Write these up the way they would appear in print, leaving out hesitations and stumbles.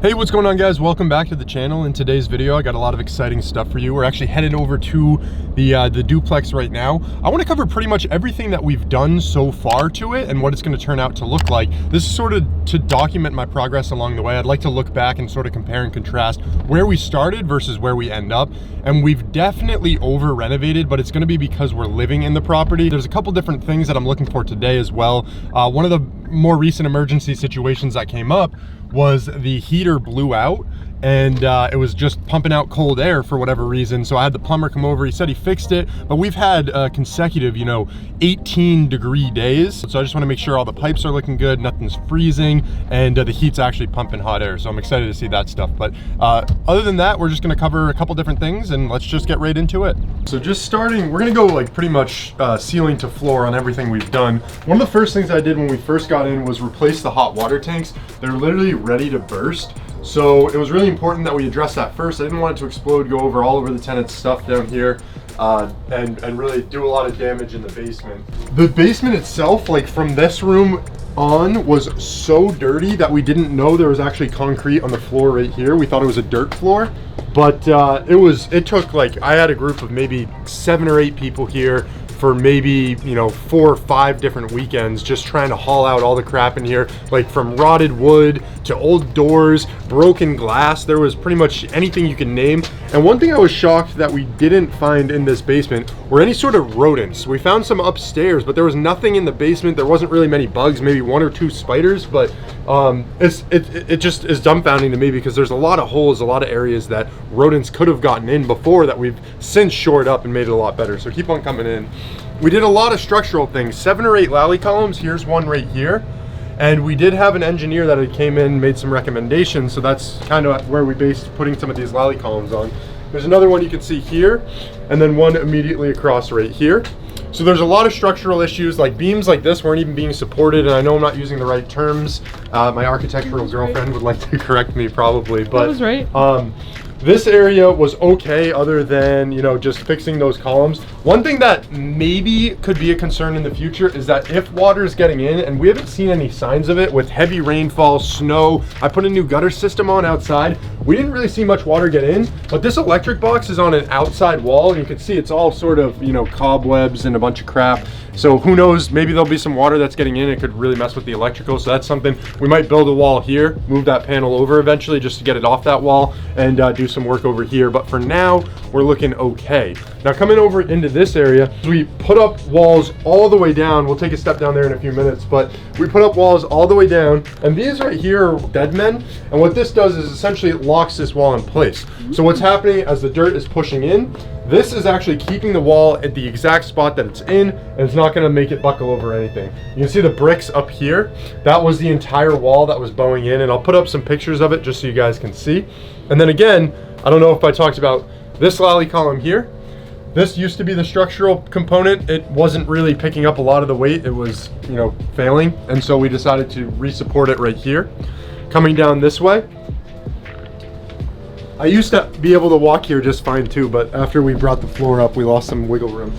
Hey, what's going on, guys? Welcome back to the channel. In today's video, I got a lot of exciting stuff for you. We're actually headed over to the duplex right now. I want to cover pretty much everything that we've done so far to it and what it's going to turn out to look like. This is sort of to document my progress along the way. I'd like to look back and sort of compare and contrast where we started versus where we end up. And we've definitely over renovated, but it's going to be because we're living in the property. There's a couple different things that I'm looking for today as well. One of the more recent emergency situations that came up was the heater blew out and it was just pumping out cold air for whatever reason. So I had the plumber come over. He said he fixed it, but we've had consecutive, 18-degree days. So I just want to make sure all the pipes are looking good, nothing's freezing, and the heat's actually pumping hot air. So I'm excited to see that stuff. But other than that, we're just going to cover a couple different things and let's just get right into it. So just starting, we're going to go like pretty much ceiling to floor on everything we've done. One of the first things I did when we first got in was replace the hot water tanks. They're literally ready to burst. So it was really important that we address that first. I didn't want it to explode, go all over the tenant's stuff down here, and really do a lot of damage in the basement. The basement itself, like from this room on, was so dirty that we didn't know there was actually concrete on the floor right here. We thought it was a dirt floor, but it took, like, I had a group of maybe 7 or 8 people here for maybe 4 or 5 different weekends, just trying to haul out all the crap in here, like from rotted wood to old doors, broken glass. There was pretty much anything you can name. And one thing I was shocked that we didn't find in this basement were any sort of rodents. We found some upstairs, but there was nothing in the basement. There wasn't really many bugs, maybe 1 or 2 spiders, but it just is dumbfounding to me because there's a lot of holes, a lot of areas that rodents could have gotten in before that we've since shored up and made it a lot better. So keep on coming in. We did a lot of structural things, 7 or 8 lally columns. Here's one right here. And we did have an engineer that had came in, made some recommendations. So that's kind of where we based putting some of these lally columns on. There's another one you can see here, and then one immediately across right here. So there's a lot of structural issues, like beams like this weren't even being supported, and I know I'm not using the right terms. My architectural girlfriend would like to correct me probably, but that was right. This area was okay other than, just fixing those columns. One thing that maybe could be a concern in the future is that if water is getting in, and we haven't seen any signs of it with heavy rainfall, snow, I put a new gutter system on outside. We didn't really see much water get in, but this electric box is on an outside wall, and you can see it's all sort of, cobwebs and a bunch of crap. So who knows, maybe there'll be some water that's getting in. It could really mess with the electrical. So that's something, we might build a wall here, move that panel over eventually just to get it off that wall, and do some work over here. But for now, we're looking okay. Now coming over into this area, we put up walls all the way down. We'll take a step down there in a few minutes, but we put up walls all the way down, and these right here are dead men. And what this does is essentially it locks this wall in place. So what's happening as the dirt is pushing in, this is actually keeping the wall at the exact spot that it's in, and it's not going to make it buckle over anything. You can see the bricks up here. That was the entire wall that was bowing in, and I'll put up some pictures of it just so you guys can see. And then again, I don't know if I talked about this lally column here. This used to be the structural component. It wasn't really picking up a lot of the weight. It was, failing, and so we decided to re-support it right here. Coming down this way, I used to be able to walk here just fine too, but after we brought the floor up, we lost some wiggle room.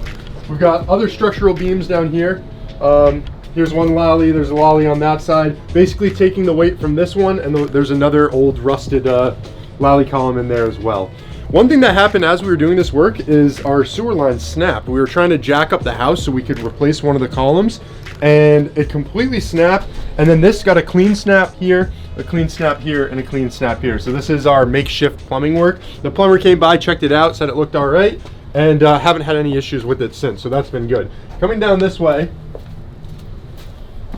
We've got other structural beams down here. Here's one lally, there's a lally on that side. Basically taking the weight from this one, and there's another old rusted lally column in there as well. One thing that happened as we were doing this work is our sewer line snapped. We were trying to jack up the house so we could replace one of the columns, and it completely snapped. And then this got a clean snap here, a clean snap here, and a clean snap here. So this is our makeshift plumbing work. The plumber came by, checked it out, said it looked all right, and haven't had any issues with it since, so that's been good. Coming down this way,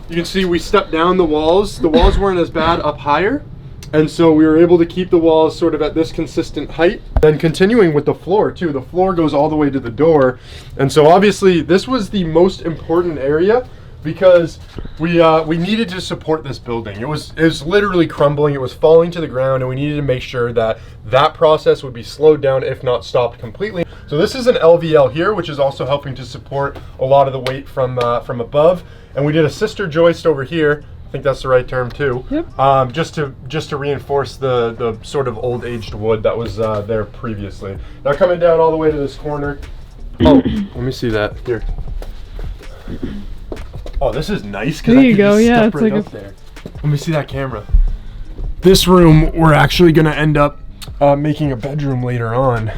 you can see we stepped down the walls. The walls weren't as bad up higher, and so we were able to keep the walls sort of at this consistent height. Then continuing with the floor too, the floor goes all the way to the door, and so obviously this was the most important area because we needed to support this building. It was literally crumbling. It was falling to the ground, and we needed to make sure that that process would be slowed down, if not stopped completely. So this is an LVL here, which is also helping to support a lot of the weight from above. And we did a sister joist over here. I think that's the right term too. Yep. Just to reinforce the sort of old aged wood that was there previously. Now coming down all the way to this corner. Oh, let me see that here. Oh, this is nice because I can just step right up there. Let me see that camera. This room, we're actually gonna end up making a bedroom later on,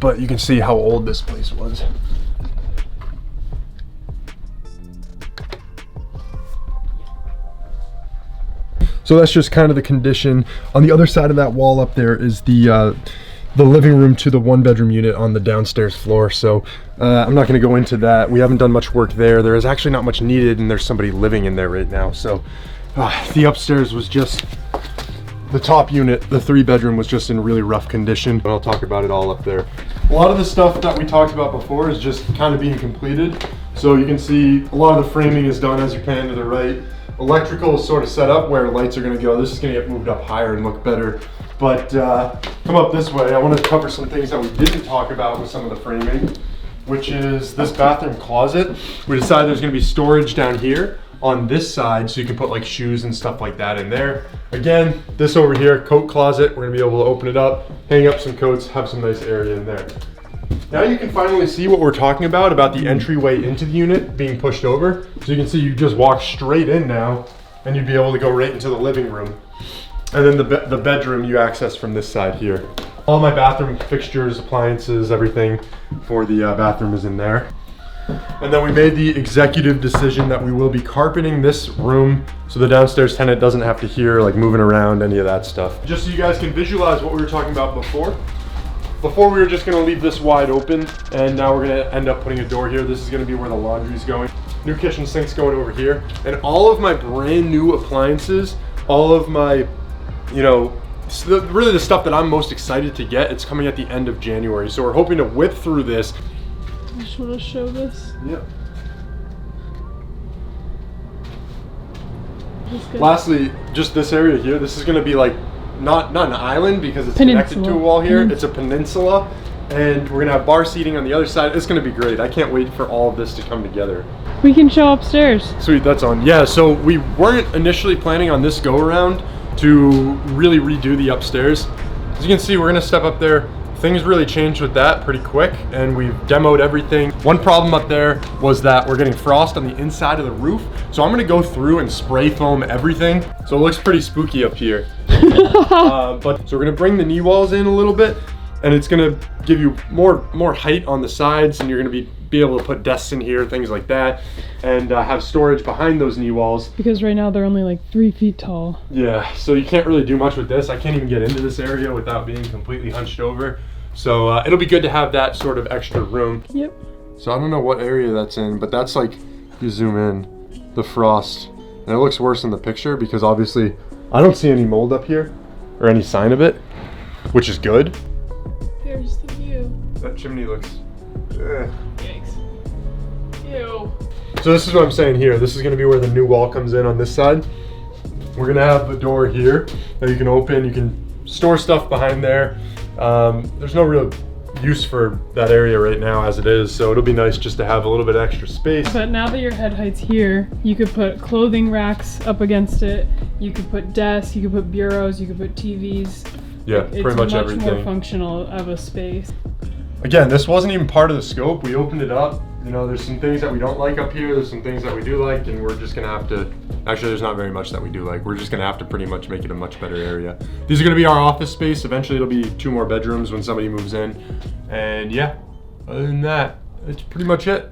but you can see how old this place was. So that's just kind of the condition. On the other side of that wall up there is the living room to the 1-bedroom unit on the downstairs floor. So I'm not gonna go into that. We haven't done much work there. There is actually not much needed, and there's somebody living in there right now. So the upstairs was just, the top unit, the 3-bedroom, was just in really rough condition. But I'll talk about it all up there. A lot of the stuff that we talked about before is just kind of being completed. So you can see a lot of the framing is done as you pan to the right. Electrical is sort of set up where lights are gonna go. This is gonna get moved up higher and look better. But come up this way, I want to cover some things that we didn't talk about with some of the framing, which is this bathroom closet. We decided there's gonna be storage down here on this side, so you can put like shoes and stuff like that in there. Again, this over here, coat closet, we're gonna be able to open it up, hang up some coats, have some nice area in there. Now you can finally see what we're talking about the entryway into the unit being pushed over. So you can see you just walk straight in now, and you'd be able to go right into the living room. And then the bedroom you access from this side here. All my bathroom fixtures, appliances, everything for the bathroom is in there. And then we made the executive decision that we will be carpeting this room so the downstairs tenant doesn't have to hear like moving around, any of that stuff. Just so you guys can visualize what we were talking about before. Before we were just gonna leave this wide open, and now we're gonna end up putting a door here. This is gonna be where the laundry's going. New kitchen sink's going over here. And all of my brand new appliances, all of my, you know, really the stuff that I'm most excited to get, it's coming at the end of January. So we're hoping to whip through this. I just want to show this. Yep. Lastly, just this area here, this is gonna be like, not an island because it's connected to a wall here. It's a peninsula, and we're gonna have bar seating on the other side. It's gonna be great. I can't wait for all of this to come together. We can show upstairs. Sweet, that's on. Yeah, so we weren't initially planning on this go around to really redo the upstairs. As you can see, we're gonna step up there. Things really changed with that pretty quick, and we've demoed everything. One problem up there was that we're getting frost on the inside of the roof, so I'm gonna go through and spray foam everything. So it looks pretty spooky up here. So we're gonna bring the knee walls in a little bit, and it's gonna give you more height on the sides, and you're gonna be able to put desks in here, things like that, and have storage behind those knee walls. Because right now they're only like 3 feet tall. Yeah, so you can't really do much with this. I can't even get into this area without being completely hunched over. So it'll be good to have that sort of extra room. Yep. So I don't know what area that's in, but that's like, if you zoom in, the frost. And it looks worse in the picture because obviously I don't see any mold up here or any sign of it, which is good. There's the view. That chimney looks, Yikes. Ew. So this is what I'm saying here. This is gonna be where the new wall comes in on this side. We're gonna have a door here that you can open. You can store stuff behind there. There's no real use for that area right now as it is, so it'll be nice just to have a little bit extra space. But now that your head height's here, you could put clothing racks up against it. You could put desks, you could put bureaus, you could put TVs. Yeah, pretty much everything. It's much more functional of a space. Again, this wasn't even part of the scope. We opened it up. You know, there's some things that we don't like up here. There's some things that we do like, and we're just gonna have to, actually there's not very much that we do like. We're just gonna have to pretty much make it a much better area. These are gonna be our office space. Eventually it'll be 2 more bedrooms when somebody moves in. And yeah, other than that, that's pretty much it.